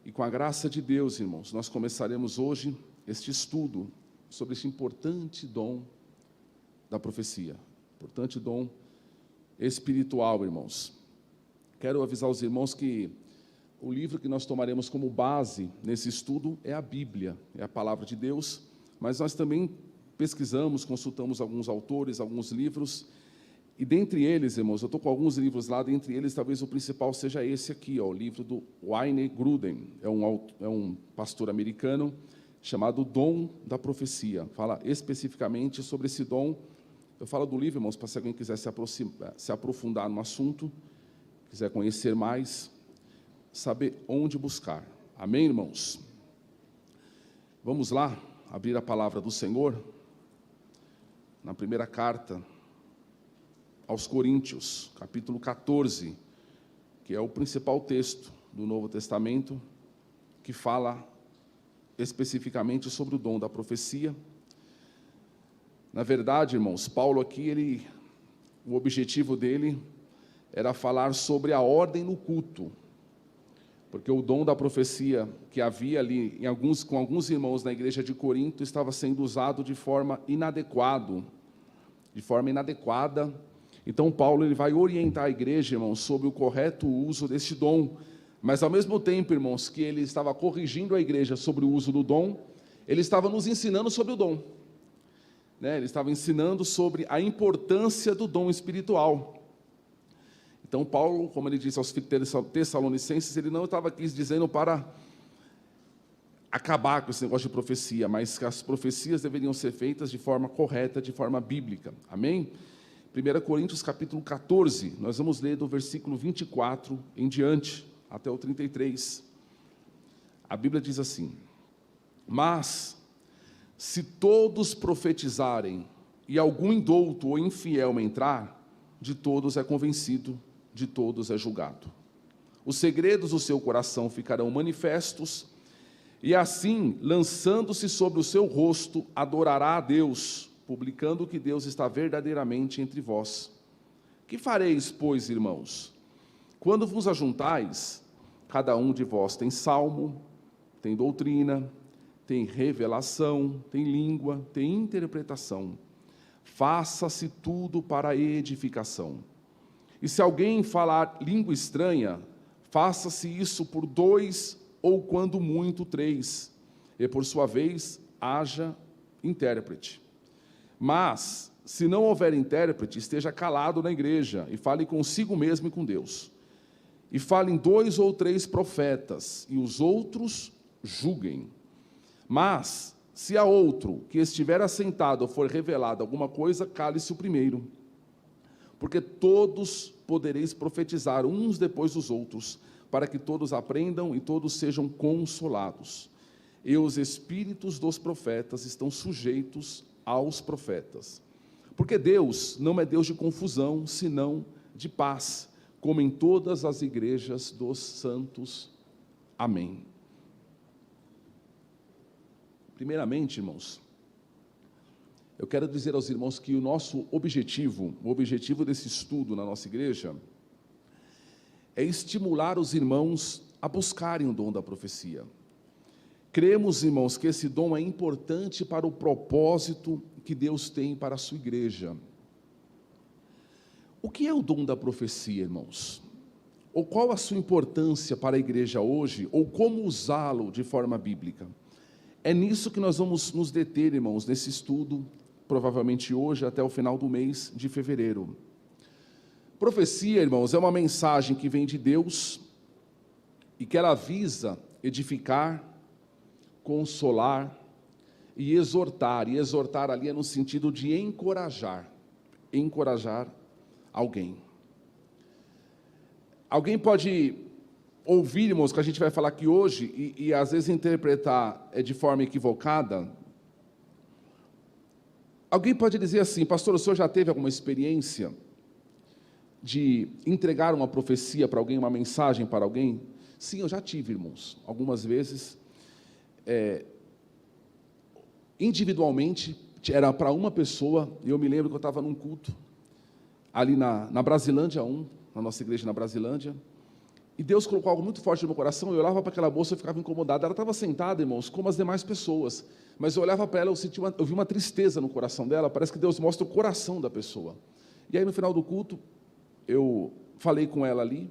E com a graça de Deus, irmãos, nós começaremos hoje este estudo sobre este importante dom da profecia, importante dom espiritual, irmãos. Quero avisar os irmãos que o livro que nós tomaremos como base nesse estudo é a Bíblia, é a palavra de Deus, mas nós também pesquisamos, consultamos alguns autores, alguns livros, e dentre eles, irmãos, eu estou com alguns livros lá, dentre eles talvez o principal seja esse aqui, ó, o livro do Wayne Grudem, é um pastor americano, chamado Dom da Profecia, fala especificamente sobre esse dom. Eu falo do livro, irmãos, para se alguém quiser se aprofundar no assunto, quiser conhecer mais, saber onde buscar. Amém, irmãos? Vamos lá, abrir a palavra do Senhor, na primeira carta aos Coríntios, capítulo 14, que é o principal texto do Novo Testamento, que fala especificamente sobre o dom da profecia. Na verdade, irmãos, Paulo aqui, o objetivo dele era falar sobre a ordem no culto, porque o dom da profecia que havia ali com alguns irmãos na igreja de Corinto estava sendo usado de forma inadequada. Então Paulo ele vai orientar a igreja, irmãos, sobre o correto uso desse dom, mas ao mesmo tempo, irmãos, que ele estava corrigindo a igreja sobre o uso do dom, ele estava nos ensinando sobre o dom, né? Ele estava ensinando sobre a importância do dom espiritual. Então Paulo, como ele disse aos Tessalonicenses, ele não estava aqui dizendo para acabar com esse negócio de profecia, mas que as profecias deveriam ser feitas de forma correta, de forma bíblica. Amém? 1 Coríntios capítulo 14, nós vamos ler do versículo 24 em diante, até o 33. A Bíblia diz assim: mas, se todos profetizarem, e algum indouto ou infiel entrar, de todos é convencido, de todos é julgado. Os segredos do seu coração ficarão manifestos, e assim, lançando-se sobre o seu rosto, adorará a Deus, publicando que Deus está verdadeiramente entre vós. Que fareis, pois, irmãos? Quando vos ajuntais, cada um de vós tem salmo, tem doutrina, tem revelação, tem língua, tem interpretação. Faça-se tudo para a edificação. E se alguém falar língua estranha, faça-se isso por 2 ou quando muito 3, e por sua vez haja intérprete. Mas, se não houver intérprete, esteja calado na igreja, e fale consigo mesmo e com Deus. E falem 2 ou 3 profetas, e os outros julguem. Mas, se a outro que estiver assentado ou for revelado alguma coisa, cale-se o primeiro. Porque todos podereis profetizar uns depois dos outros, para que todos aprendam e todos sejam consolados. E os espíritos dos profetas estão sujeitos aos profetas. Porque Deus não é Deus de confusão, senão de paz, como em todas as igrejas dos santos. Amém. Primeiramente, irmãos, eu quero dizer aos irmãos que o nosso objetivo, o objetivo desse estudo na nossa igreja, é estimular os irmãos a buscarem o dom da profecia. Cremos, irmãos, que esse dom é importante para o propósito que Deus tem para a sua igreja. O que é o dom da profecia, irmãos? Ou qual a sua importância para a igreja hoje, ou como usá-lo de forma bíblica? É nisso que nós vamos nos deter, irmãos, nesse estudo, provavelmente hoje até o final do mês de fevereiro. Profecia, irmãos, é uma mensagem que vem de Deus e que ela visa edificar, consolar e exortar. E exortar ali é no sentido de encorajar alguém. Alguém pode ouvir, irmãos, que a gente vai falar aqui hoje e às vezes interpretar de forma equivocada. Alguém pode dizer assim: pastor, o senhor já teve alguma experiência de entregar uma profecia para alguém, uma mensagem para alguém? Sim, eu já tive, irmãos, algumas vezes. Individualmente, era para uma pessoa. Eu me lembro que eu estava num culto ali na Brasilândia 1, na nossa igreja na Brasilândia, E Deus colocou algo muito forte no meu coração. Eu olhava para aquela moça e ficava incomodado. Ela estava sentada, irmãos, como as demais pessoas. Mas eu olhava para ela, eu vi uma tristeza no coração dela. Parece que Deus mostra o coração da pessoa. E aí, no final do culto, eu falei com ela ali.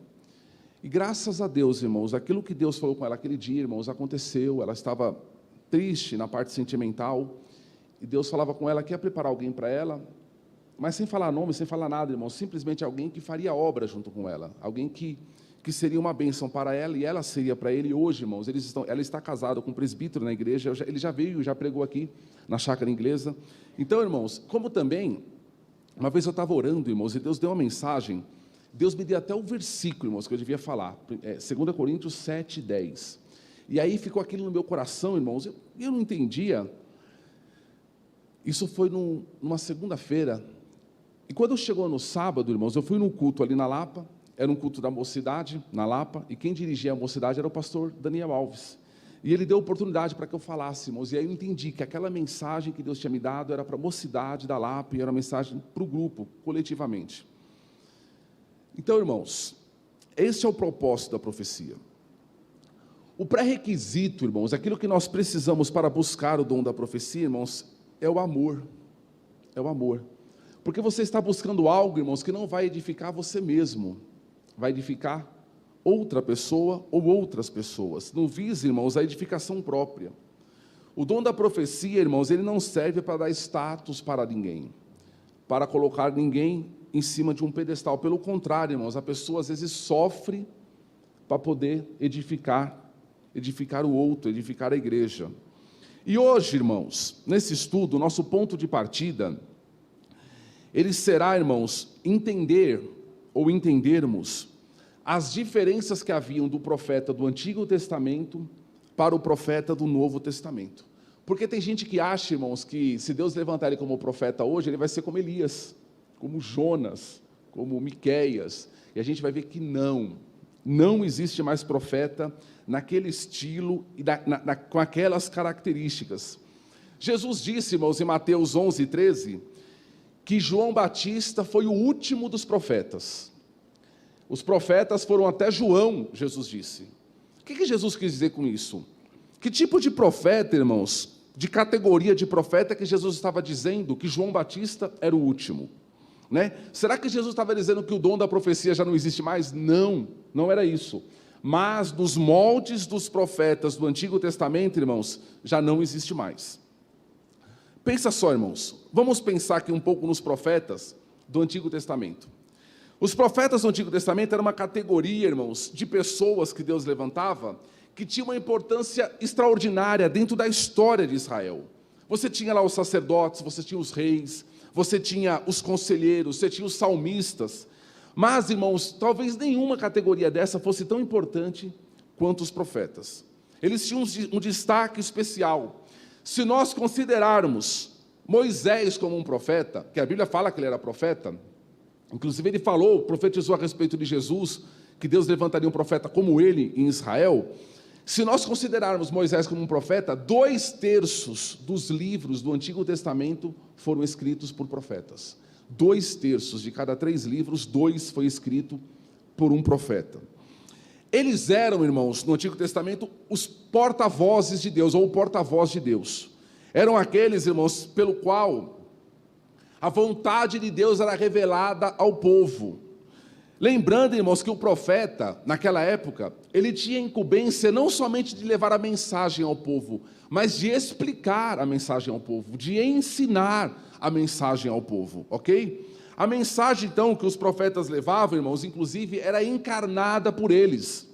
E graças a Deus, irmãos, aquilo que Deus falou com ela aquele dia, irmãos, aconteceu. Ela estava triste na parte sentimental. E Deus falava com ela que ia preparar alguém para ela. Mas sem falar nome, sem falar nada, irmãos. Simplesmente alguém que faria obra junto com ela. Alguém que seria uma bênção para ela e ela seria para ele. Hoje, irmãos, ela está casada com um presbítero na igreja, ele já veio, já pregou aqui na chácara inglesa. Então, irmãos, como também, uma vez eu estava orando, irmãos, e Deus deu uma mensagem, Deus me deu até o versículo, irmãos, que eu devia falar, 2 Coríntios 7, 10. E aí ficou aquilo no meu coração, irmãos, eu não entendia. Isso foi numa segunda-feira, e quando chegou no sábado, irmãos, eu fui num culto ali na Lapa. Era um culto da mocidade, na Lapa, e quem dirigia a mocidade era o pastor Daniel Alves. E ele deu oportunidade para que eu falasse, irmãos, e aí eu entendi que aquela mensagem que Deus tinha me dado era para a mocidade da Lapa, e era uma mensagem para o grupo, coletivamente. Então, irmãos, esse é o propósito da profecia. O pré-requisito, irmãos, aquilo que nós precisamos para buscar o dom da profecia, irmãos, é o amor. É o amor. Porque você está buscando algo, irmãos, que não vai edificar você mesmo, vai edificar outra pessoa ou outras pessoas. Não visa, irmãos, a edificação própria. O dom da profecia, irmãos, ele não serve para dar status para ninguém, para colocar ninguém em cima de um pedestal. Pelo contrário, irmãos, a pessoa às vezes sofre para poder edificar o outro, edificar a igreja. E hoje, irmãos, nesse estudo, nosso ponto de partida, ele será, irmãos, entendermos as diferenças que haviam do profeta do Antigo Testamento para o profeta do Novo Testamento. Porque tem gente que acha, irmãos, que se Deus levantar ele como profeta hoje, ele vai ser como Elias, como Jonas, como Miqueias, e a gente vai ver que não existe mais profeta naquele estilo e com aquelas características. Jesus disse, irmãos, em Mateus 11, 13, que João Batista foi o último dos profetas. Os profetas foram até João, Jesus disse. O que Jesus quis dizer com isso? Que tipo de profeta, irmãos, de categoria de profeta que Jesus estava dizendo que João Batista era o último? Né? Será que Jesus estava dizendo que o dom da profecia já não existe mais? Não era isso. Mas nos moldes dos profetas do Antigo Testamento, irmãos, já não existe mais. Pensa só, irmãos, vamos pensar aqui um pouco nos profetas do Antigo Testamento. Os profetas do Antigo Testamento eram uma categoria, irmãos, de pessoas que Deus levantava, que tinha uma importância extraordinária dentro da história de Israel. Você tinha lá os sacerdotes, você tinha os reis, você tinha os conselheiros, você tinha os salmistas. Mas, irmãos, talvez nenhuma categoria dessa fosse tão importante quanto os profetas. Eles tinham um destaque especial. Se nós considerarmos Moisés como um profeta, que a Bíblia fala que ele era profeta, inclusive ele profetizou a respeito de Jesus, que Deus levantaria um profeta como ele em Israel. Se nós considerarmos Moisés como um profeta, 2/3 dos livros do Antigo Testamento foram escritos por profetas. 2/3 de cada 3 livros, 2 foi escrito por um profeta. Eles eram, irmãos, no Antigo Testamento, os porta-vozes de Deus, ou o porta-voz de Deus. Eram aqueles, irmãos, pelo qual a vontade de Deus era revelada ao povo. Lembrando, irmãos, que o profeta, naquela época, ele tinha incumbência não somente de levar a mensagem ao povo, mas de explicar a mensagem ao povo, de ensinar a mensagem ao povo, ok? A mensagem, então, que os profetas levavam, irmãos, inclusive, era encarnada por eles.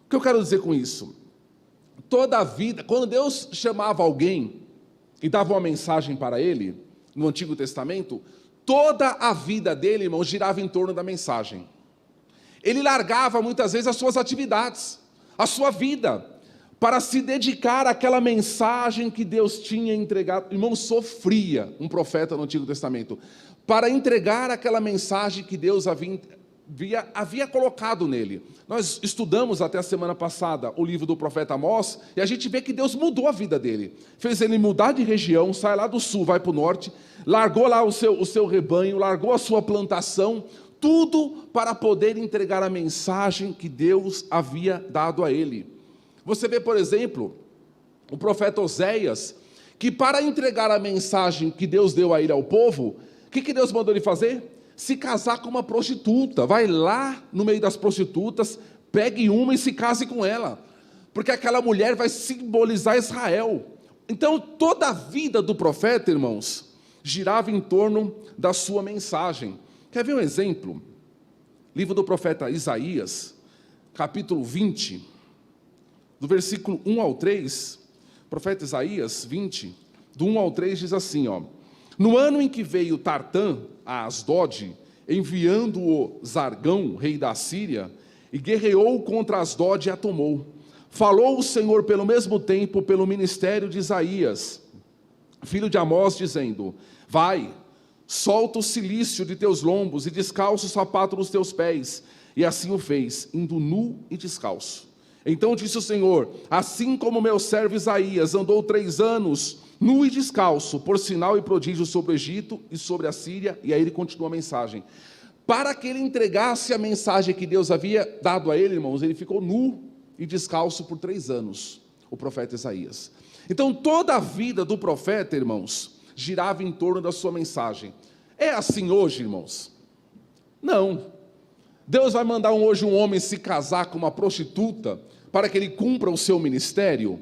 O que eu quero dizer com isso? Toda a vida, quando Deus chamava alguém e dava uma mensagem para ele, no Antigo Testamento, toda a vida dele, irmãos, girava em torno da mensagem. Ele largava, muitas vezes, as suas atividades, a sua vida, para se dedicar àquela mensagem que Deus tinha entregado. Irmão, sofria um profeta no Antigo Testamento, para entregar aquela mensagem que Deus havia colocado nele. Nós estudamos até a semana passada o livro do profeta Amós, e a gente vê que Deus mudou a vida dele, fez ele mudar de região, sai lá do sul, vai para o norte, largou lá o seu rebanho, largou a sua plantação, tudo para poder entregar a mensagem que Deus havia dado a ele. Você vê, por exemplo, o profeta Oséias, que para entregar a mensagem que Deus deu a ele ao povo, o que Deus mandou ele fazer? Se casar com uma prostituta. Vai lá no meio das prostitutas, pegue uma e se case com ela, porque aquela mulher vai simbolizar Israel. Então toda a vida do profeta, irmãos, girava em torno da sua mensagem. Quer ver um exemplo? Livro do profeta Isaías, capítulo 20, do versículo 1 ao 3, profeta Isaías 20, do 1 ao 3 diz assim, ó: no ano em que veio Tartã a Asdod, enviando-o Zargão, rei da Síria, e guerreou contra Asdod e a tomou. Falou o Senhor pelo mesmo tempo, pelo ministério de Isaías, filho de Amós, dizendo: vai, solta o cilício de teus lombos e descalça o sapato dos teus pés. E assim o fez, indo nu e descalço. Então disse o Senhor: assim como meu servo Isaías andou 3 anos, nu e descalço, por sinal e prodígio sobre o Egito e sobre a Síria. E aí ele continua a mensagem. Para que ele entregasse a mensagem que Deus havia dado a ele, irmãos, ele ficou nu e descalço por 3 anos, o profeta Isaías. Então toda a vida do profeta, irmãos, girava em torno da sua mensagem. É assim hoje, irmãos? Não. Deus vai mandar hoje um homem se casar com uma prostituta para que ele cumpra o seu ministério?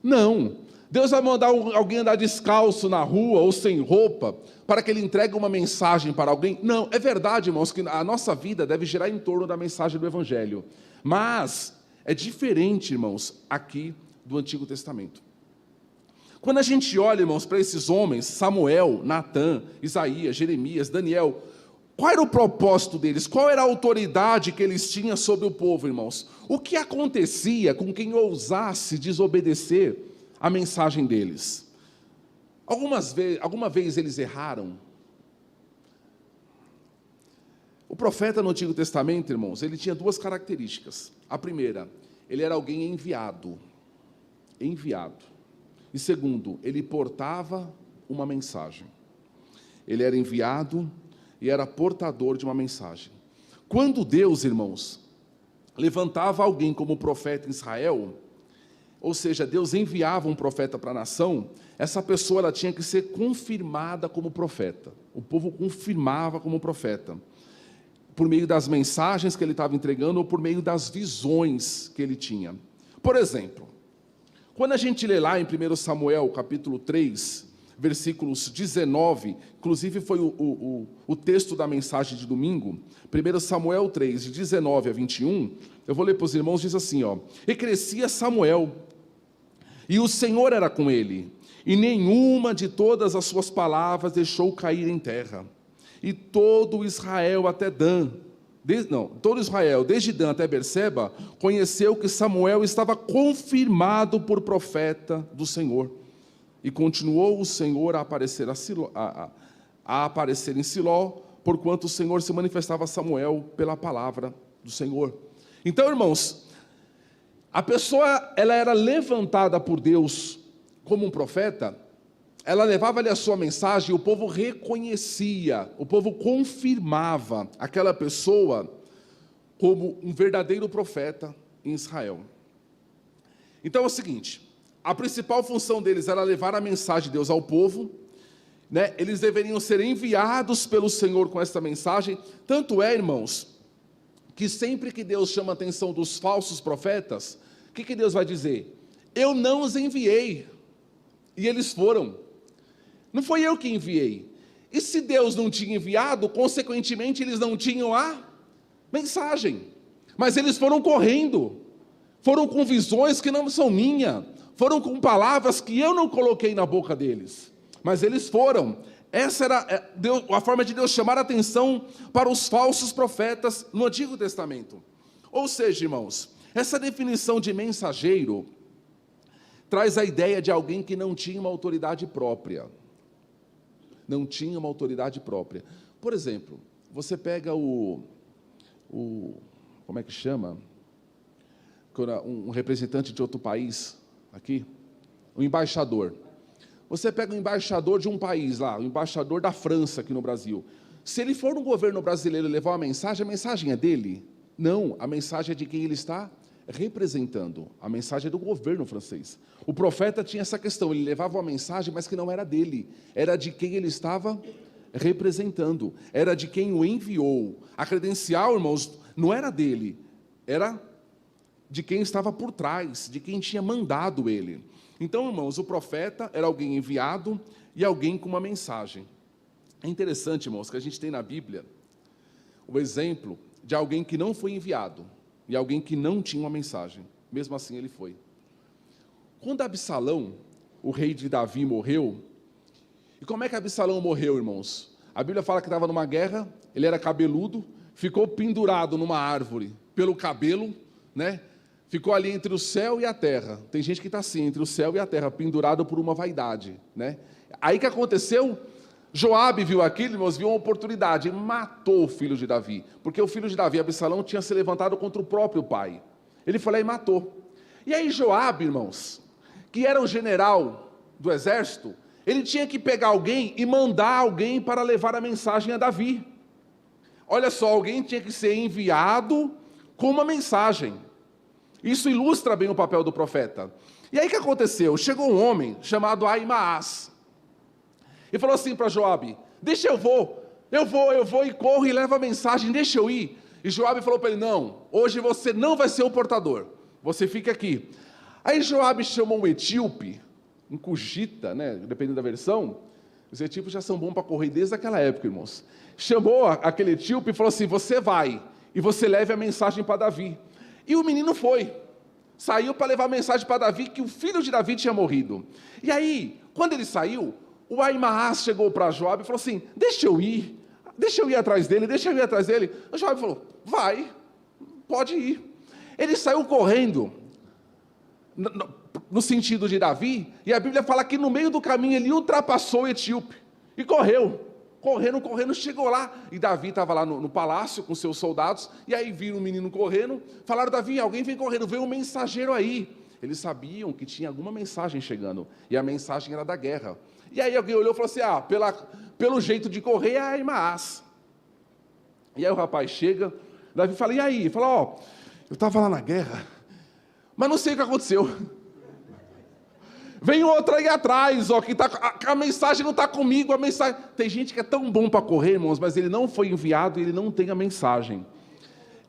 Não. Deus vai mandar alguém andar descalço na rua ou sem roupa para que ele entregue uma mensagem para alguém? Não. É verdade, irmãos, que a nossa vida deve girar em torno da mensagem do Evangelho. Mas é diferente, irmãos, aqui do Antigo Testamento. Quando a gente olha, irmãos, para esses homens, Samuel, Natã, Isaías, Jeremias, Daniel, qual era o propósito deles? Qual era a autoridade que eles tinham sobre o povo, irmãos? O que acontecia com quem ousasse desobedecer a mensagem deles? Alguma vez eles erraram? O profeta no Antigo Testamento, irmãos, ele tinha 2 características. A primeira, ele era alguém enviado. E segundo, ele portava uma mensagem. Ele era enviado e era portador de uma mensagem. Quando Deus, irmãos, levantava alguém como profeta em Israel, ou seja, Deus enviava um profeta para a nação, essa pessoa ela tinha que ser confirmada como profeta. O povo confirmava como profeta, por meio das mensagens que ele estava entregando ou por meio das visões que ele tinha. Por exemplo, quando a gente lê lá em 1 Samuel, capítulo 3, versículos 19, inclusive foi o texto da mensagem de domingo, 1 Samuel 3, de 19 a 21, eu vou ler para os irmãos, diz assim, ó: e crescia Samuel, e o Senhor era com ele, e nenhuma de todas as suas palavras deixou cair em terra. E todo Israel até Dan, todo Israel, desde Dan até Berseba, conheceu que Samuel estava confirmado por profeta do Senhor. E continuou o Senhor a aparecer, a aparecer em Siló, porquanto o Senhor se manifestava a Samuel pela palavra do Senhor. Então, irmãos, a pessoa ela era levantada por Deus como um profeta, ela levava ali a sua mensagem e o povo reconhecia, o povo confirmava aquela pessoa como um verdadeiro profeta em Israel. Então é o seguinte, a principal função deles era levar a mensagem de Deus ao povo, né? Eles deveriam ser enviados pelo Senhor com esta mensagem. Tanto é, irmãos, que sempre que Deus chama a atenção dos falsos profetas, o que Deus vai dizer? Eu não os enviei, e eles foram. Não foi eu que enviei. E se Deus não tinha enviado, consequentemente eles não tinham a mensagem. Mas eles foram correndo, foram com visões que não são minhas, foram com palavras que eu não coloquei na boca deles, mas eles foram. Essa era a forma de Deus chamar a atenção para os falsos profetas no Antigo Testamento. Ou seja, irmãos, essa definição de mensageiro traz a ideia de alguém que não tinha uma autoridade própria. Não tinha uma autoridade própria. Por exemplo, você pega como é que chama? Um representante de outro país, aqui, um embaixador. Você pega o embaixador de um país lá, o embaixador da França aqui no Brasil. Se ele for no governo brasileiro levar uma mensagem, a mensagem é dele? Não, a mensagem é de quem ele está representando. A mensagem é do governo francês. O profeta tinha essa questão, ele levava uma mensagem, mas que não era dele, era de quem ele estava representando, era de quem o enviou. A credencial, irmãos, não era dele, era de quem estava por trás, de quem tinha mandado ele. Então, irmãos, o profeta era alguém enviado e alguém com uma mensagem. É interessante, irmãos, que a gente tem na Bíblia o exemplo de alguém que não foi enviado e alguém que não tinha uma mensagem. Mesmo assim, ele foi. Quando Absalão, o rei de Davi, morreu, e como é que Absalão morreu, irmãos? A Bíblia fala que estava numa guerra, ele era cabeludo, ficou pendurado numa árvore pelo cabelo, né? Ficou ali entre o céu e a terra. Tem gente que está assim, entre o céu e a terra, pendurado por uma vaidade, né? Aí que aconteceu? Joabe viu aquilo, irmãos, viu uma oportunidade, e matou o filho de Davi, porque o filho de Davi, Absalão, tinha se levantado contra o próprio pai. Ele foi lá e matou. E aí Joabe, irmãos, que era o general do exército, ele tinha que pegar alguém e mandar alguém para levar a mensagem a Davi. Olha só, alguém tinha que ser enviado com uma mensagem. Isso ilustra bem o papel do profeta. E aí o que aconteceu? Chegou um homem chamado Aimaas, e falou assim para Joabe: deixa eu vou e corro e levo a mensagem, deixa eu ir. E Joabe falou para ele: não, hoje você não vai ser o portador, você fica aqui. Aí Joabe chamou um etíope, um cugita, né, dependendo da versão, os etíopes já são bons para correr desde aquela época, irmãos. Chamou aquele etíope e falou assim: você vai, e você leve a mensagem para Davi. E o menino foi, saiu para levar a mensagem para Davi, que o filho de Davi tinha morrido. E aí, quando ele saiu, o Aimaas chegou para Joabe e falou assim: deixa eu ir atrás dele. O Joabe falou: vai, pode ir. Ele saiu correndo, no sentido de Davi, e a Bíblia fala que no meio do caminho ele ultrapassou o etíope, e correndo, chegou lá, e Davi estava lá no palácio com seus soldados, e aí viram um menino correndo, falaram: Davi, alguém vem correndo, veio um mensageiro aí. Eles sabiam que tinha alguma mensagem chegando, e a mensagem era da guerra. E aí alguém olhou e falou assim: pelo jeito de correr é Aimaas. E aí o rapaz chega, Davi fala: e aí? Fala: eu estava lá na guerra, mas não sei o que aconteceu. Vem outra aí atrás, que a mensagem não está comigo, a mensagem... Tem gente que é tão bom para correr, irmãos, mas ele não foi enviado e ele não tem a mensagem.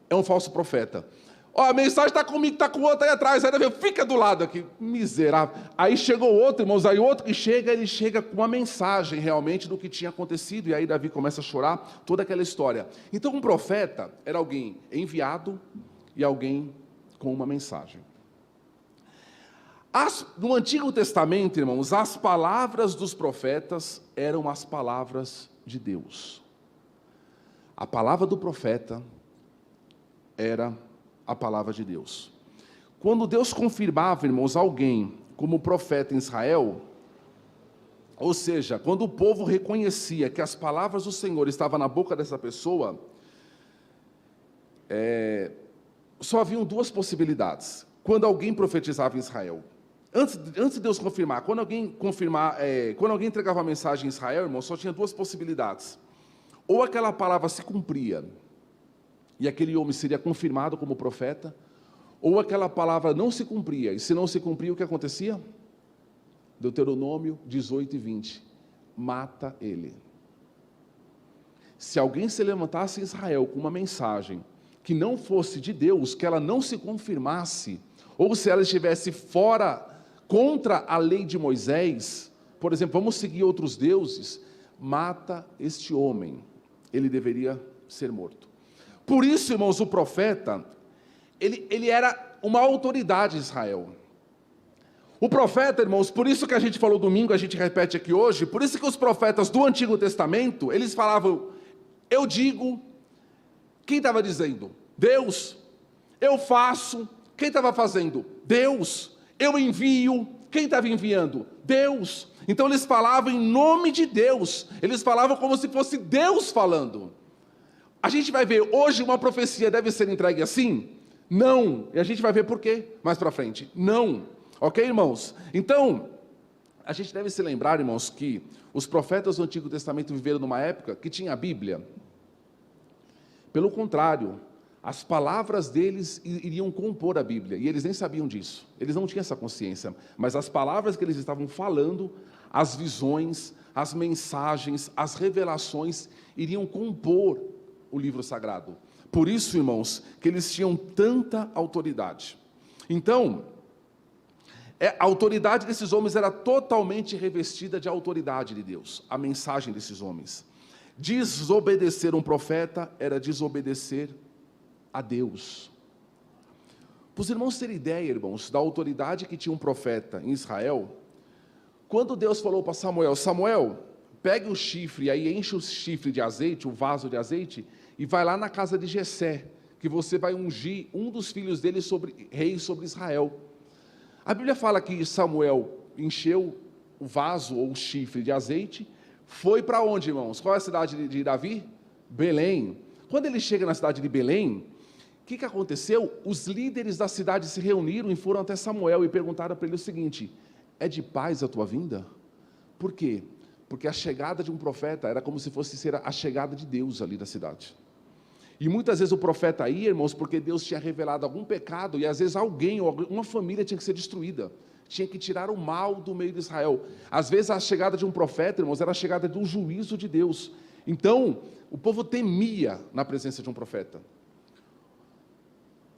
É um falso profeta. A mensagem está comigo, está com outro aí atrás. Aí Davi, fica do lado aqui, miserável. Aí chegou outro, irmãos, aí outro que chega, ele chega com uma mensagem realmente do que tinha acontecido, e aí Davi começa a chorar, toda aquela história. Então um profeta era alguém enviado e alguém com uma mensagem. No Antigo Testamento, irmãos, as palavras dos profetas eram as palavras de Deus. A palavra do profeta era a palavra de Deus. Quando Deus confirmava, irmãos, alguém como profeta em Israel, ou seja, quando o povo reconhecia que as palavras do Senhor estavam na boca dessa pessoa, só haviam duas possibilidades. Quando alguém profetizava em Israel, antes de Deus confirmar, quando alguém entregava a mensagem em Israel, irmão, só tinha duas possibilidades. Ou aquela palavra se cumpria, e aquele homem seria confirmado como profeta, ou aquela palavra não se cumpria, e se não se cumpria, o que acontecia? Deuteronômio 18 e 20, mata ele. Se alguém se levantasse em Israel com uma mensagem que não fosse de Deus, que ela não se confirmasse, ou se ela estivesse fora, contra a lei de Moisés, por exemplo, vamos seguir outros deuses, mata este homem, ele deveria ser morto. Por isso, irmãos, o profeta, ele era uma autoridade em Israel. O profeta, irmãos, por isso que a gente falou domingo, a gente repete aqui hoje, por isso que os profetas do Antigo Testamento, eles falavam: eu digo. Quem estava dizendo? Deus. Eu faço. Quem estava fazendo? Deus. Eu envio. Quem estava enviando? Deus. Então eles falavam em nome de Deus, eles falavam como se fosse Deus falando. A gente vai ver, hoje uma profecia deve ser entregue assim? Não. E a gente vai ver por quê mais para frente. Não. Ok, irmãos? Então, A gente deve se lembrar, irmãos, que os profetas do Antigo Testamento viveram numa época que tinha a Bíblia. Pelo contrário, as palavras deles iriam compor a Bíblia, e eles nem sabiam disso, eles não tinham essa consciência, mas as palavras que eles estavam falando, as visões, as mensagens, as revelações, iriam compor o livro sagrado. Por isso, irmãos, que eles tinham tanta autoridade. Então, a autoridade desses homens era totalmente revestida de autoridade de Deus, a mensagem desses homens. Desobedecer um profeta era desobedecer a Deus. Para os irmãos terem ideia, irmãos, da autoridade que tinha um profeta em Israel, quando Deus falou para Samuel: Samuel, pegue o chifre, aí enche o chifre de azeite, o vaso de azeite, e vai lá na casa de Jessé, que você vai ungir um dos filhos dele rei sobre Israel. A Bíblia fala que Samuel encheu o vaso ou o chifre de azeite, foi para onde, irmãos? Qual é a cidade de Davi? Belém. Quando ele chega na cidade de Belém, o que aconteceu? Os líderes da cidade se reuniram e foram até Samuel e perguntaram para ele o seguinte: é de paz a tua vinda? Por quê? Porque a chegada de um profeta era como se fosse ser a chegada de Deus ali da cidade. E muitas vezes o profeta ia, irmãos, porque Deus tinha revelado algum pecado, e às vezes alguém, ou uma família tinha que ser destruída, tinha que tirar o mal do meio de Israel. Às vezes a chegada de um profeta, irmãos, era a chegada do juízo de Deus. Então, o povo temia na presença de um profeta.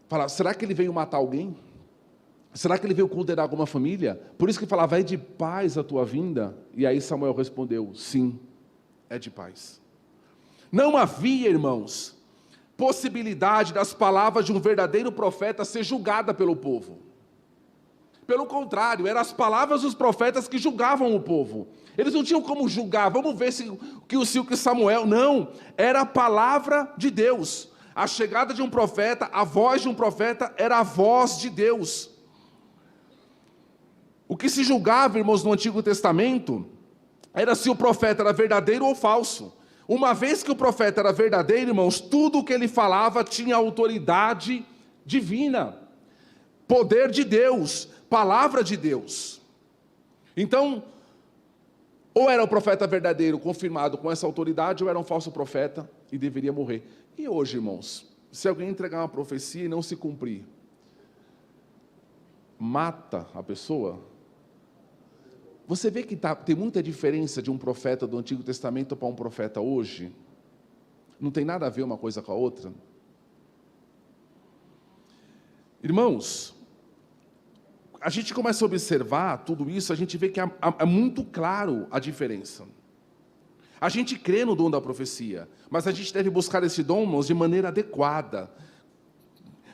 Fala, será que ele veio matar alguém? Será que ele veio condenar alguma família? Por isso que falava, é de paz a tua vinda? E aí Samuel respondeu, sim, é de paz. Não havia, irmãos, possibilidade das palavras de um verdadeiro profeta ser julgada pelo povo. Pelo contrário, eram as palavras dos profetas que julgavam o povo. Eles não tinham como julgar, vamos ver se o que Samuel, não, era a palavra de Deus. A chegada de um profeta, a voz de um profeta era a voz de Deus. O que se julgava, irmãos, no Antigo Testamento, era se o profeta era verdadeiro ou falso. Uma vez que o profeta era verdadeiro, irmãos, tudo o que ele falava tinha autoridade divina, poder de Deus, palavra de Deus. Então, ou era o profeta verdadeiro confirmado com essa autoridade, ou era um falso profeta e deveria morrer. E hoje, irmãos, se alguém entregar uma profecia e não se cumprir, mata a pessoa. Você vê que tem muita diferença de um profeta do Antigo Testamento para um profeta hoje? Não tem nada a ver uma coisa com a outra? Irmãos, a gente começa a observar tudo isso, a gente vê que é muito claro a diferença. A gente crê no dom da profecia, mas a gente deve buscar esse dom, irmãos, de maneira adequada,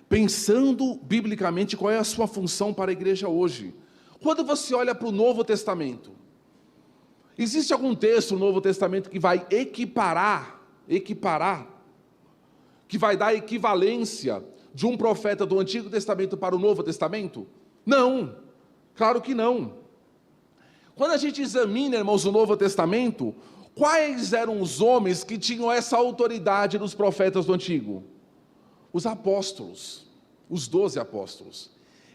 pensando biblicamente qual é a sua função para a igreja hoje. Quando você olha para o Novo Testamento, existe algum texto no Novo Testamento que vai equiparar, que vai dar equivalência de um profeta do Antigo Testamento para o Novo Testamento? Não, claro que não. Quando a gente examina, irmãos, o Novo Testamento, quais eram os homens que tinham essa autoridade dos profetas do Antigo? Os apóstolos, os 12 apóstolos.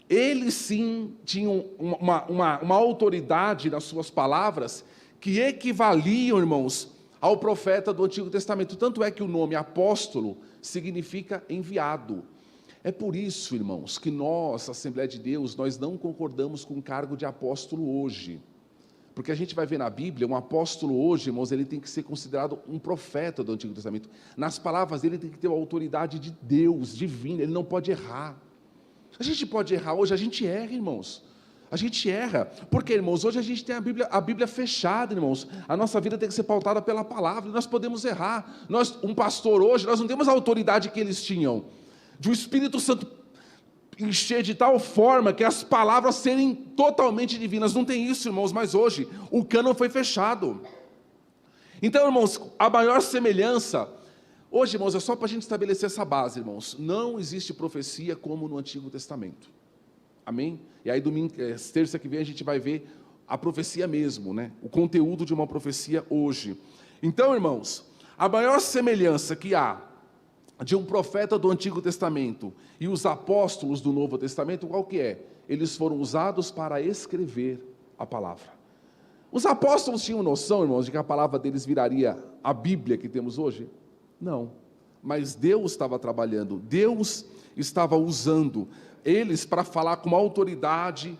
Eles sim tinham uma autoridade nas suas palavras que equivaliam, irmãos, ao profeta do Antigo Testamento. Tanto é que o nome apóstolo significa enviado. É por isso, irmãos, que nós, Assembleia de Deus, nós não concordamos com o cargo de apóstolo hoje. Porque a gente vai ver na Bíblia, um apóstolo hoje, irmãos, ele tem que ser considerado um profeta do Antigo Testamento. Nas palavras dele, ele tem que ter a autoridade de Deus, divina, ele não pode errar. A gente pode errar hoje, a gente erra, irmãos. A gente erra. Porque, irmãos, hoje a gente tem a Bíblia fechada, irmãos. A nossa vida tem que ser pautada pela palavra, nós podemos errar. Um pastor hoje, nós não temos a autoridade que eles tinham, de o Espírito Santo encher de tal forma que as palavras serem totalmente divinas. Não tem isso, irmãos, mas hoje o cânon foi fechado. Então, irmãos, a maior semelhança hoje, irmãos, é só para a gente estabelecer essa base, irmãos. Não existe profecia como no Antigo Testamento. Amém? E aí, terça que vem, a gente vai ver a profecia mesmo, né? O conteúdo de uma profecia hoje. Então, irmãos, a maior semelhança que há de um profeta do Antigo Testamento e os apóstolos do Novo Testamento, qual que é? Eles foram usados para escrever a palavra. Os apóstolos tinham noção, irmãos, de que a palavra deles viraria a Bíblia que temos hoje? Não. Mas Deus estava trabalhando, Deus estava usando eles para falar com autoridade,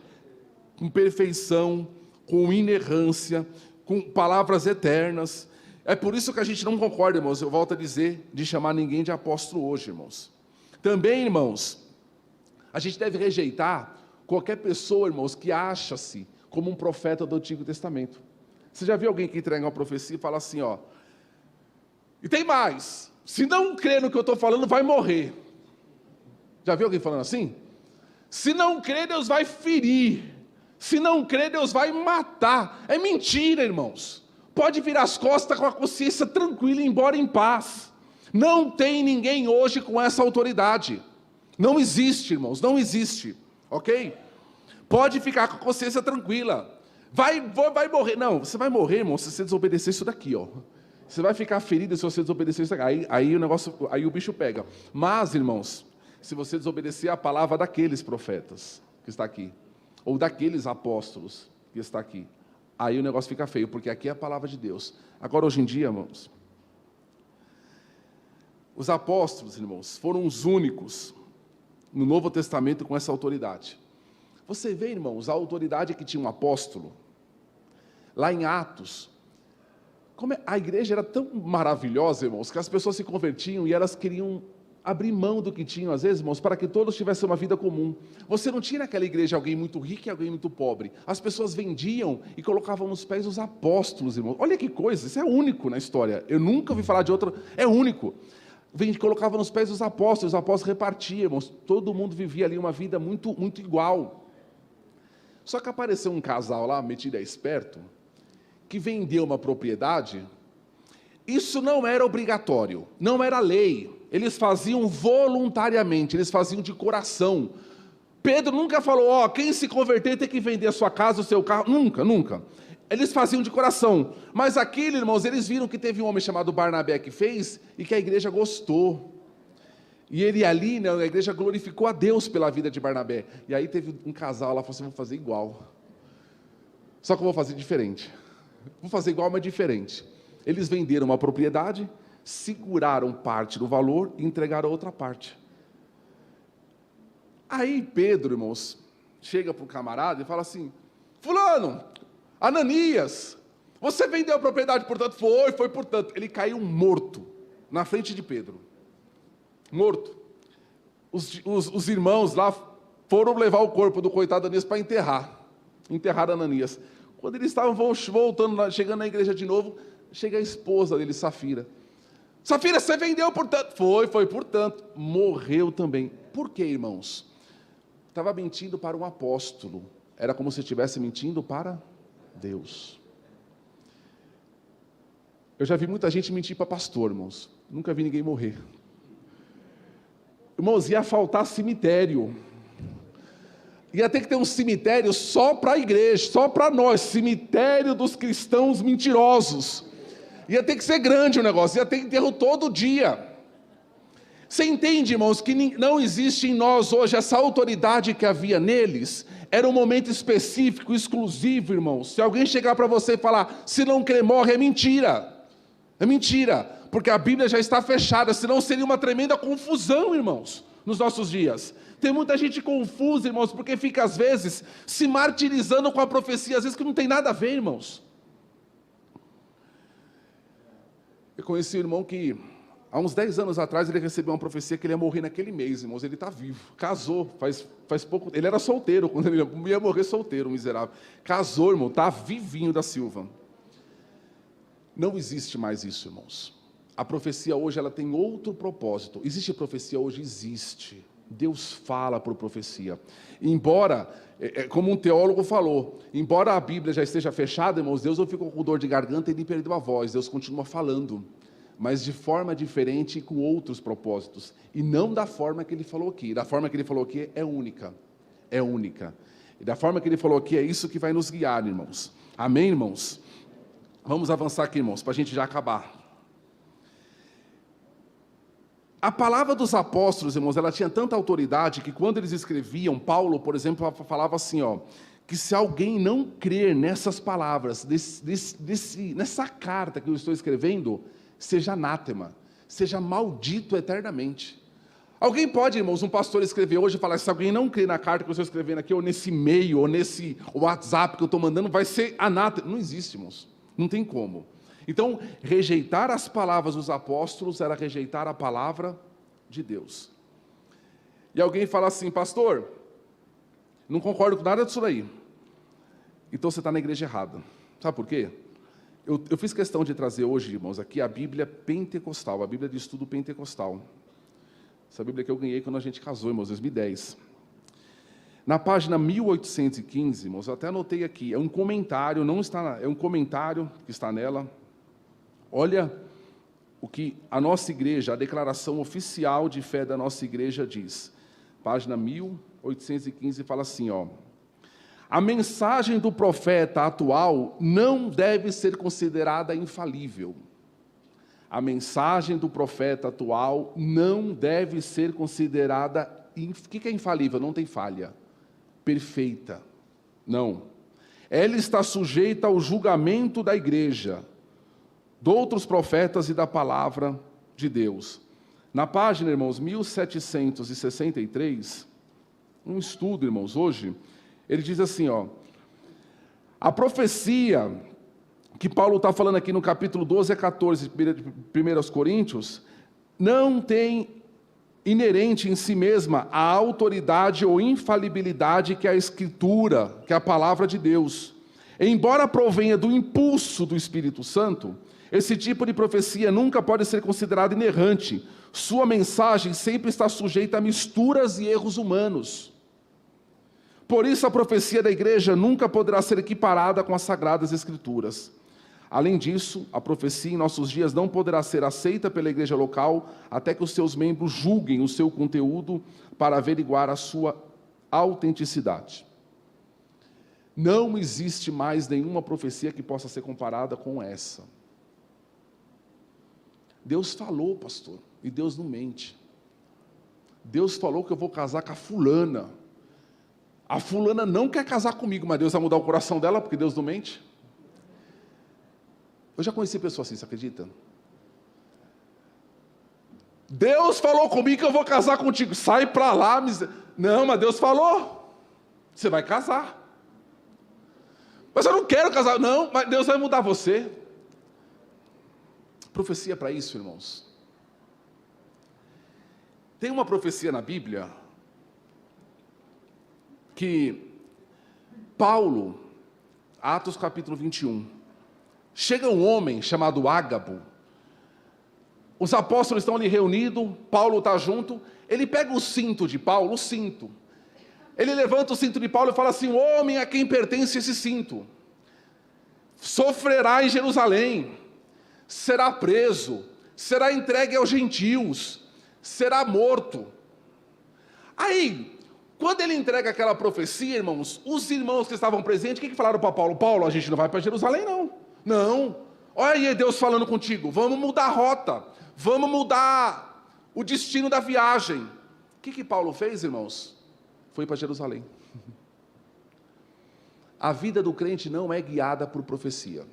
com perfeição, com inerrância, com palavras eternas. É por isso que a gente não concorda, irmãos, eu volto a dizer, de chamar ninguém de apóstolo hoje, irmãos. Também, irmãos, a gente deve rejeitar qualquer pessoa, irmãos, que acha-se como um profeta do Antigo Testamento. Você já viu alguém que entrega uma profecia e fala assim, ó, e tem mais, se não crer no que eu estou falando, vai morrer. Já viu alguém falando assim? Se não crer, Deus vai ferir. Se não crer, Deus vai matar. É mentira, irmãos. Pode virar as costas com a consciência tranquila e ir embora em paz. Não tem ninguém hoje com essa autoridade. Não existe, irmãos, não existe. Ok? Pode ficar com a consciência tranquila. Vai morrer. Não, você vai morrer, irmão, se você desobedecer isso daqui, ó. Você vai ficar ferido se você desobedecer isso daqui. Aí o negócio, aí o bicho pega. Mas, irmãos, se você desobedecer a palavra daqueles profetas que está aqui, ou daqueles apóstolos que está aqui, aí o negócio fica feio, porque aqui é a palavra de Deus. Agora, hoje em dia, irmãos, os apóstolos, irmãos, foram os únicos no Novo Testamento com essa autoridade. Você vê, irmãos, a autoridade que tinha um apóstolo, lá em Atos, a igreja era tão maravilhosa, irmãos, que as pessoas se convertiam e elas queriam abrir mão do que tinham, às vezes, irmãos, para que todos tivessem uma vida comum. Você não tinha naquela igreja alguém muito rico e alguém muito pobre. As pessoas vendiam e colocavam nos pés os apóstolos, irmãos. Olha que coisa, isso é único na história. Eu nunca ouvi falar de outra, é único. Colocava nos pés os apóstolos repartiam, irmãos. Todo mundo vivia ali uma vida muito, muito igual. Só que apareceu um casal lá, metido a esperto, que vendeu uma propriedade. Isso não era obrigatório, não era lei. Eles faziam voluntariamente, eles faziam de coração. Pedro nunca falou, ó, quem se converter tem que vender a sua casa, o seu carro. Nunca, nunca. Eles faziam de coração. Mas aquele, irmãos, eles viram que teve um homem chamado Barnabé que fez e que a igreja gostou. E ele ali, né, a igreja glorificou a Deus pela vida de Barnabé. E aí teve um casal lá, falou assim, vou fazer igual. Só que eu vou fazer diferente. Vou fazer igual, mas diferente. Eles venderam uma propriedade, seguraram parte do valor e entregaram a outra parte. Aí Pedro, irmãos, chega para o camarada e fala assim, fulano, Ananias, você vendeu a propriedade, portanto, foi portanto. Ele caiu morto na frente de Pedro. Morto. Os irmãos lá foram levar o corpo do coitado Ananias para enterrar Ananias. Quando eles estavam voltando, chegando na igreja de novo, chega a esposa dele, Safira. Safira, você vendeu, portanto. Foi, portanto. Morreu também. Por quê, irmãos? Estava mentindo para um apóstolo. Era como se estivesse mentindo para Deus. Eu já vi muita gente mentir para pastor, irmãos. Nunca vi ninguém morrer. Irmãos, ia faltar cemitério. Ia ter que ter um cemitério só para a igreja, só para nós. Cemitério dos cristãos mentirosos. Ia ter que ser grande o negócio, ia ter enterro todo dia. Você entende, irmãos, que não existe em nós hoje essa autoridade que havia neles? Era um momento específico, exclusivo, irmãos. Se alguém chegar para você e falar, se não crer morre, é mentira. É mentira, porque a Bíblia já está fechada, senão seria uma tremenda confusão, irmãos, nos nossos dias. Tem muita gente confusa, irmãos, porque fica às vezes se martirizando com a profecia, às vezes que não tem nada a ver, irmãos. Eu conheci um irmão que, há uns 10 anos atrás, ele recebeu uma profecia que ele ia morrer naquele mês, irmãos. Ele está vivo, casou, faz pouco, ele era solteiro, quando ele ia morrer solteiro, miserável. Casou, irmão, está vivinho da Silva. Não existe mais isso, irmãos. A profecia hoje, ela tem outro propósito. Existe profecia hoje? Existe. Deus fala por profecia. Embora, como um teólogo falou, embora a Bíblia já esteja fechada, irmãos, Deus não ficou com dor de garganta e nem perdeu a voz. Deus continua falando, mas de forma diferente e com outros propósitos. E não da forma que ele falou aqui. Da forma que ele falou aqui é única. É única. E da forma que ele falou aqui é isso que vai nos guiar, irmãos. Amém, irmãos? Vamos avançar aqui, irmãos, para a gente já acabar. A palavra dos apóstolos, irmãos, ela tinha tanta autoridade que quando eles escreviam, Paulo, por exemplo, falava assim, ó, que se alguém não crer nessas palavras, nessa carta que eu estou escrevendo, seja anátema, seja maldito eternamente. Alguém pode, irmãos, um pastor escrever hoje e falar, se alguém não crer na carta que eu estou escrevendo aqui, ou nesse e-mail, ou nesse WhatsApp que eu estou mandando, vai ser anátema. Não existe, irmãos, não tem como. Então, rejeitar as palavras dos apóstolos era rejeitar a palavra de Deus. E alguém fala assim, pastor, não concordo com nada disso daí. Então você está na igreja errada. Sabe por quê? Eu fiz questão de trazer hoje, irmãos, aqui a Bíblia pentecostal, a Bíblia de estudo pentecostal. Essa Bíblia que eu ganhei quando a gente casou, irmãos, em 2010. Na página 1815, irmãos, eu até anotei aqui, é um comentário, é um comentário que está nela. Olha o que a nossa igreja, a declaração oficial de fé da nossa igreja diz. Página 1815 fala assim, ó. A mensagem do profeta atual não deve ser considerada infalível. A mensagem do profeta atual não deve ser considerada... O que é infalível? Não tem falha. Perfeita. Não. Ela está sujeita ao julgamento da igreja, de outros profetas e da palavra de Deus. Na página, irmãos, 1763, um estudo, irmãos, hoje, ele diz assim, ó, a profecia que Paulo está falando aqui no capítulo 12 a 14 de 1 Coríntios, não tem inerente em si mesma a autoridade ou infalibilidade que a Escritura, que a palavra de Deus. Embora provenha do impulso do Espírito Santo, esse tipo de profecia nunca pode ser considerada inerrante. Sua mensagem sempre está sujeita a misturas e erros humanos. Por isso, a profecia da igreja nunca poderá ser equiparada com as Sagradas Escrituras. Além disso, a profecia em nossos dias não poderá ser aceita pela igreja local até que os seus membros julguem o seu conteúdo para averiguar a sua autenticidade. Não existe mais nenhuma profecia que possa ser comparada com essa. Deus falou, pastor, e Deus não mente. Deus falou que eu vou casar com a fulana. A fulana não quer casar comigo, mas Deus vai mudar o coração dela, porque Deus não mente. Eu já conheci pessoas assim, você acredita? Deus falou comigo que eu vou casar contigo. Sai para lá. Não, mas Deus falou. Você vai casar. Mas eu não quero casar. Não, mas Deus vai mudar você. Profecia para isso, irmãos. Tem uma profecia na Bíblia que Paulo, Atos capítulo 21, chega um homem chamado Ágabo, os apóstolos estão ali reunidos, Paulo está junto, ele pega o cinto de Paulo, ele levanta o cinto de Paulo e fala assim, o homem a quem pertence esse cinto, sofrerá em Jerusalém, será preso, será entregue aos gentios, será morto. Aí, quando ele entrega aquela profecia, irmãos, os irmãos que estavam presentes, o que falaram para Paulo? Paulo, a gente não vai para Jerusalém, não. Não. Olha aí Deus falando contigo. Vamos mudar a rota. Vamos mudar o destino da viagem. O que Paulo fez, irmãos? Foi para Jerusalém. A vida do crente não é guiada por profecia.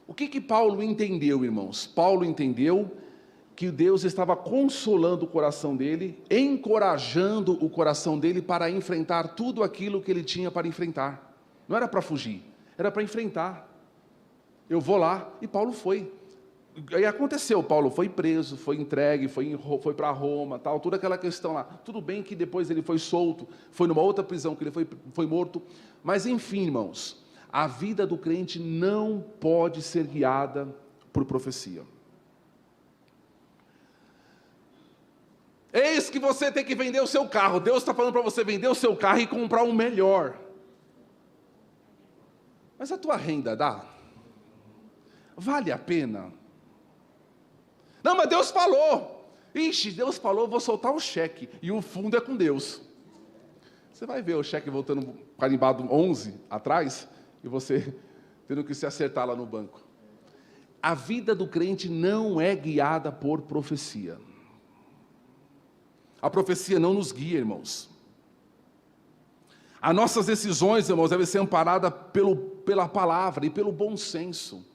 O que Paulo entendeu, irmãos? Paulo entendeu que Deus estava consolando o coração dele, encorajando o coração dele para enfrentar tudo aquilo que ele tinha para enfrentar. Não era para fugir, era para enfrentar. Eu vou lá, e Paulo foi. Aí aconteceu, Paulo foi preso, foi entregue, foi para Roma, tal, toda aquela questão lá. Tudo bem que depois ele foi solto, foi numa outra prisão que ele foi morto, mas enfim, irmãos, a vida do crente não pode ser guiada por profecia. Eis que você tem que vender o seu carro. Deus está falando para você vender o seu carro e comprar um melhor. Mas a tua renda dá? Vale a pena? Não, mas Deus falou. Ixi, Deus falou, vou soltar o cheque. E o fundo é com Deus. Você vai ver o cheque voltando carimbado 11 atrás, e você tendo que se acertar lá no banco. A vida do crente não é guiada por profecia. A profecia não nos guia, irmãos. As nossas decisões, irmãos, devem ser amparadas pela palavra e pelo bom senso.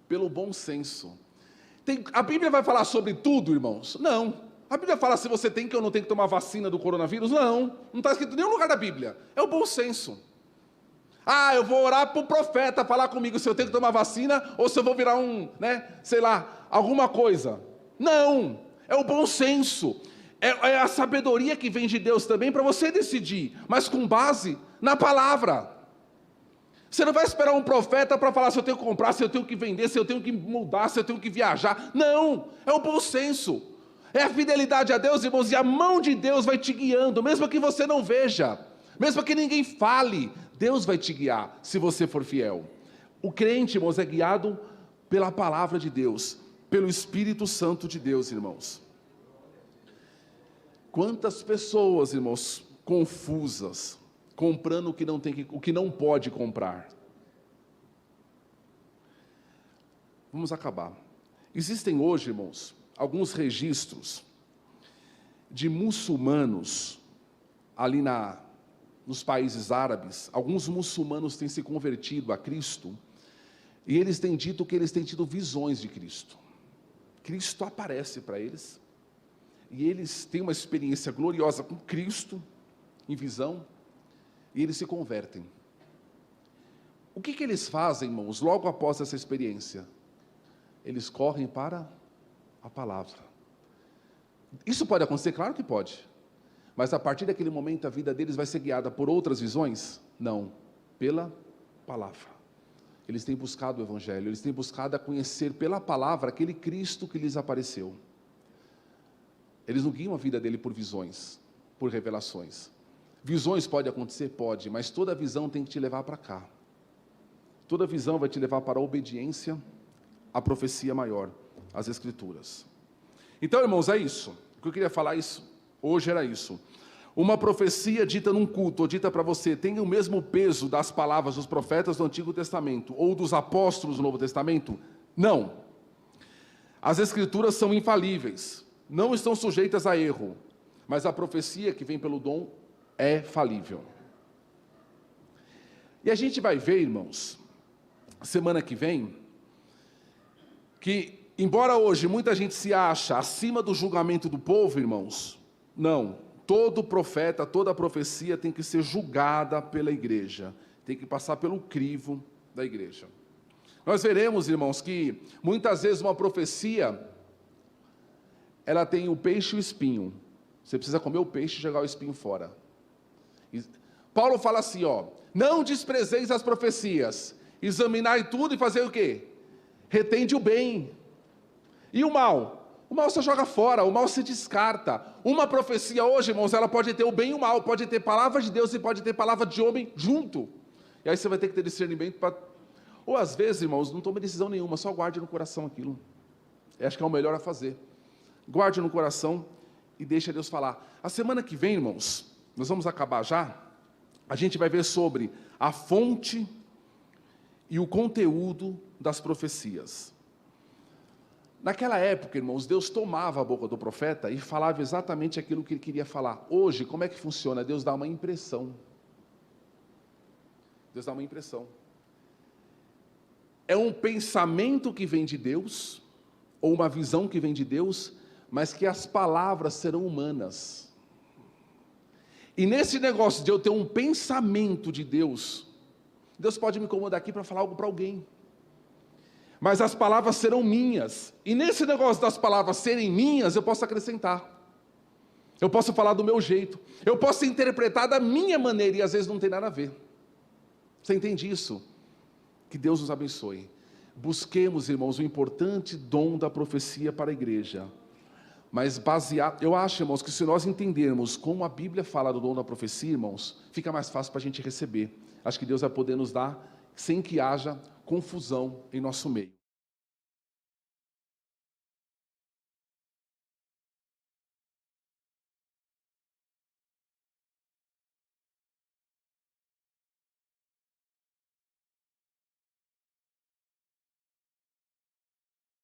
Pelo bom senso. A Bíblia vai falar sobre tudo, irmãos? Não. A Bíblia fala se você tem que ou não tem que tomar vacina do coronavírus? Não. Não está escrito em nenhum lugar da Bíblia. É o bom senso. Ah, eu vou orar para o profeta falar comigo se eu tenho que tomar vacina ou se eu vou virar alguma coisa. Não. É o bom senso. É a sabedoria que vem de Deus também para você decidir, mas com base na palavra. Você não vai esperar um profeta para falar se eu tenho que comprar, se eu tenho que vender, se eu tenho que mudar, se eu tenho que viajar. Não, é o bom senso. É a fidelidade a Deus, irmãos, e a mão de Deus vai te guiando, mesmo que você não veja, mesmo que ninguém fale, Deus vai te guiar, se você for fiel. O crente, irmãos, é guiado pela palavra de Deus, pelo Espírito Santo de Deus, irmãos. Quantas pessoas, irmãos, confusas, comprando o que não pode comprar. Vamos acabar. Existem hoje, irmãos, alguns registros de muçulmanos ali nos países árabes. Alguns muçulmanos têm se convertido a Cristo e eles têm dito que eles têm tido visões de Cristo. Cristo aparece para eles e eles têm uma experiência gloriosa com Cristo em visão e eles se convertem. O que eles fazem, irmãos, logo após essa experiência? Eles correm para a palavra. Isso pode acontecer? Claro que pode. Mas a partir daquele momento a vida deles vai ser guiada por outras visões? Não, pela palavra. Eles têm buscado o Evangelho, eles têm buscado a conhecer pela palavra aquele Cristo que lhes apareceu. Eles não guiam a vida dele por visões, por revelações. Visões pode acontecer? Pode, mas toda visão tem que te levar para cá. Toda visão vai te levar para a obediência, à profecia maior, às Escrituras. Então, irmãos, é isso. O que eu queria falar hoje era isso. Uma profecia dita num culto, ou dita para você, tem o mesmo peso das palavras dos profetas do Antigo Testamento, ou dos apóstolos do Novo Testamento? Não. As Escrituras são infalíveis, não estão sujeitas a erro, mas a profecia que vem pelo dom é falível. E a gente vai ver, irmãos, semana que vem, que, embora hoje muita gente se acha acima do julgamento do povo, irmãos, não, todo profeta, toda profecia tem que ser julgada pela igreja, tem que passar pelo crivo da igreja. Nós veremos, irmãos, que muitas vezes uma profecia, ela tem o peixe e o espinho. Você precisa comer o peixe e jogar o espinho fora. Paulo fala assim, não desprezeis as profecias, examinai tudo e fazer o quê? Retende o bem. E o mal? O mal você joga fora, o mal se descarta. Uma profecia hoje, irmãos, ela pode ter o bem e o mal, pode ter palavra de Deus e pode ter palavra de homem junto. E aí você vai ter que ter discernimento para... Ou às vezes, irmãos, não tome decisão nenhuma, só guarde no coração aquilo. Eu acho que é o melhor a fazer. Guarde no coração e deixe Deus falar. A semana que vem, irmãos, nós vamos acabar já, a gente vai ver sobre a fonte e o conteúdo das profecias. Naquela época, irmãos, Deus tomava a boca do profeta e falava exatamente aquilo que ele queria falar. Hoje, como é que funciona? Deus dá uma impressão. Deus dá uma impressão. É um pensamento que vem de Deus, ou uma visão que vem de Deus, mas que as palavras serão humanas. E nesse negócio de eu ter um pensamento de Deus, Deus pode me incomodar aqui para falar algo para alguém. Mas as palavras serão minhas. E nesse negócio das palavras serem minhas, eu posso acrescentar. Eu posso falar do meu jeito. Eu posso interpretar da minha maneira e às vezes não tem nada a ver. Você entende isso? Que Deus nos abençoe. Busquemos, irmãos, o importante dom da profecia para a igreja. Mas baseado, eu acho, irmãos, que se nós entendermos como a Bíblia fala do dom da profecia, irmãos, fica mais fácil para a gente receber. Acho que Deus vai poder nos dar sem que haja confusão em nosso meio.